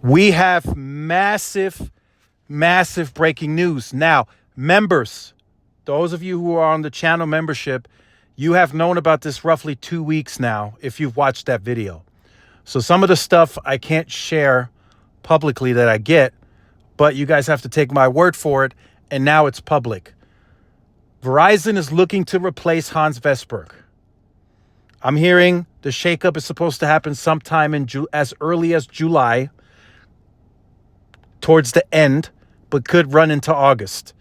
We have massive, massive breaking news. Now, members, those of you who are on the channel membership, you have known about this roughly 2 weeks now if you've watched that video. So some of the stuff I can't share publicly that I get, but you guys have to take my word for it, and now it's public. Verizon is looking to replace Hans Vestberg. I'm hearing the shakeup is supposed to happen sometime in as early as July, towards the end, but could run into August.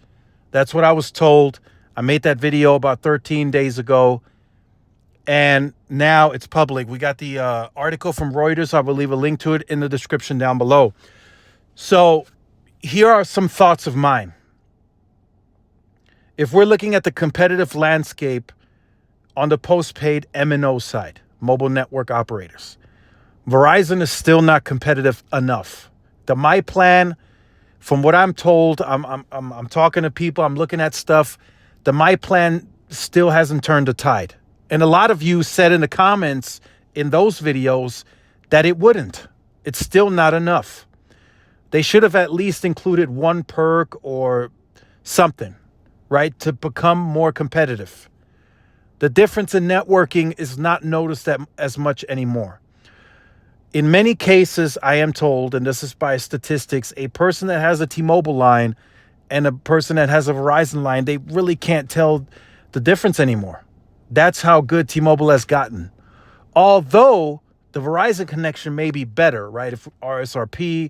That's what I was told. I made that video about 13 days ago, and now it's public. We got the article from Reuters. I will leave a link to it in the description down below. So here are some thoughts of mine. If we're looking at the competitive landscape on the postpaid MNO side, mobile network operators, Verizon is still not competitive enough. The My Plan, from what I'm told, I'm talking to people, I'm looking at stuff, the My Plan still hasn't turned the tide. And a lot of you said in the comments in those videos that it wouldn't. It's still not enough. They should have at least included one perk or something, right, to become more competitive. The difference in networking is not noticed as much anymore. In many cases, I am told, and this is by statistics, a person that has a T-Mobile line and a person that has a Verizon line, they really can't tell the difference anymore. That's how good T-Mobile has gotten. Although the Verizon connection may be better, right? If RSRP,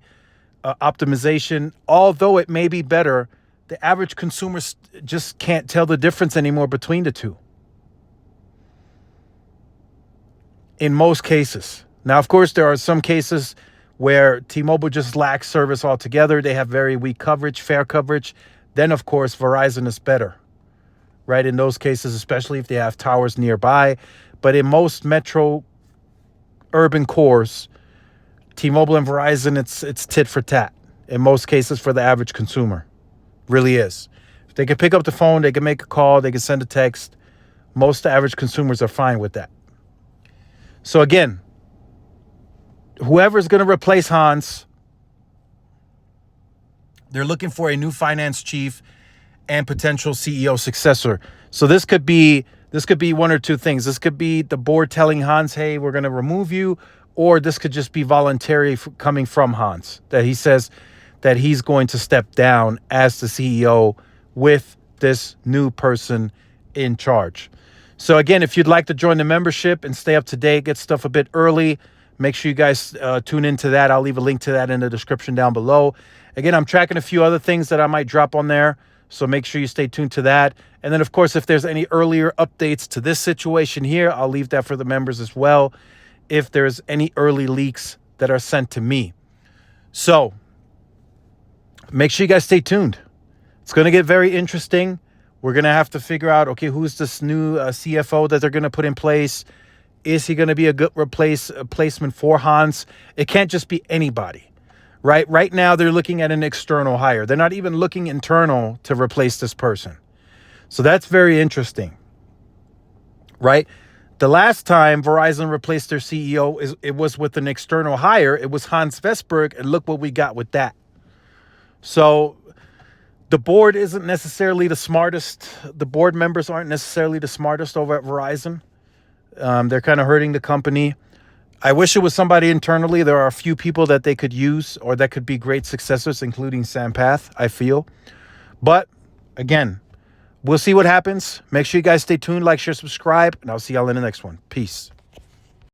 optimization, although it may be better, the average consumer just can't tell the difference anymore between the two. In most cases. Now, of course, there are some cases where T-Mobile just lacks service altogether. They have very weak coverage, fair coverage. Then, of course, Verizon is better, right? In those cases, especially if they have towers nearby. But in most metro urban cores, T-Mobile and Verizon, it's tit for tat. In most cases for the average consumer. Really is. If they can pick up the phone, they can make a call, they can send a text. Most average consumers are fine with that. So again, whoever's going to replace Hans, they're looking for a new finance chief and potential CEO successor. So this could be one or two things. This could be the board telling Hans, hey, we're going to remove you. Or this could just be voluntary coming from Hans, that he says that he's going to step down as the CEO with this new person in charge. So again, if you'd like to join the membership and stay up to date, get stuff a bit early, make sure you guys tune into that. I'll leave a link to that in the description down below. Again, I'm tracking a few other things that I might drop on there, so make sure you stay tuned to that. And then, of course, if there's any earlier updates to this situation here, I'll leave that for the members as well, if there's any early leaks that are sent to me. So make sure you guys stay tuned. It's going to get very interesting. We're going to have to figure out, okay, who's this new CFO that they're going to put in place? Is he going to be a good replacement for Hans? It can't just be anybody, right? Right now, they're looking at an external hire. They're not even looking internal to replace this person. So that's very interesting, right? The last time Verizon replaced their CEO, it was with an external hire. It was Hans Vestberg, and look what we got with that. So the board isn't necessarily the smartest. The board members aren't necessarily the smartest over at Verizon. They're kind of hurting the company. I wish it was somebody internally. There are a few people that they could use or that could be great successors, including Sampath, I feel. But again, we'll see what happens. Make sure you guys stay tuned, like, share, subscribe, and I'll see y'all in the next one. Peace.